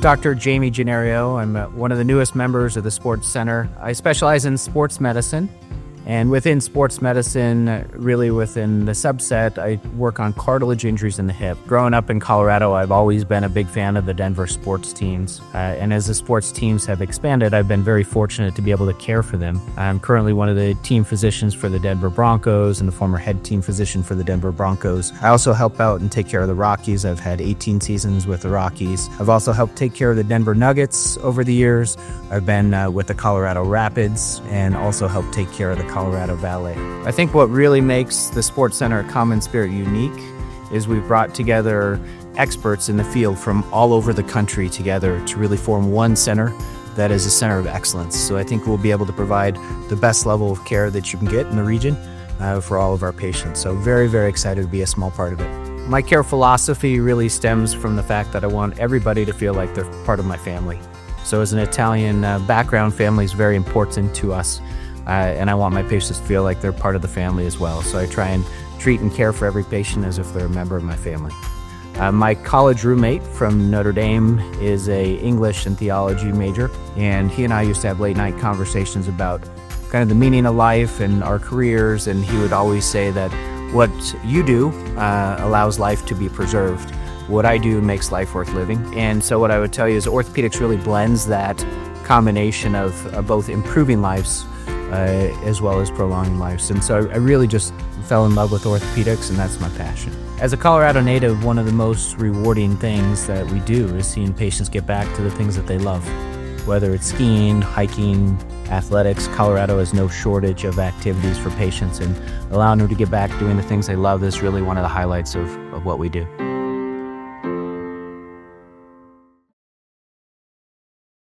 Dr. Jamie Genuario. I'm one of the newest members of the Sports Center. I specialize in sports medicine, and within sports medicine, really within the subset, I work on cartilage injuries in the hip. Growing up in Colorado, I've always been a big fan of the Denver sports teams. And as the sports teams have expanded, I've been very fortunate to be able to care for them. I'm currently one of the team physicians for the Denver Broncos and the former head team physician for the Denver Broncos. I also help out and take care of the Rockies. I've had 18 seasons with the Rockies. I've also helped take care of the Denver Nuggets over the years. I've been with the Colorado Rapids and also helped take care of the Colorado Ballet. I think what really makes the Sports Center at CommonSpirit unique is we've brought together experts in the field from all over the country together to really form one center that is a center of excellence. So I think we'll be able to provide the best level of care that you can get in the region for all of our patients. So very, very excited to be a small part of it. My care philosophy really stems from the fact that I want everybody to feel like they're part of my family. So as an Italian background, family is very important to us. And I want my patients to feel like they're part of the family as well. So I try and treat and care for every patient as if they're a member of my family. My college roommate from Notre Dame is an English and theology major, and he and I used to have late night conversations about kind of the meaning of life and our careers, and he would always say that what you do allows life to be preserved. What I do makes life worth living. And so what I would tell you is orthopedics really blends that combination of both improving lives as well as prolonging lives. And so I really just fell in love with orthopedics, and that's my passion. As a Colorado native, one of the most rewarding things that we do is seeing patients get back to the things that they love. Whether it's skiing, hiking, athletics, Colorado has no shortage of activities for patients, and allowing them to get back doing the things they love is really one of the highlights of what we do.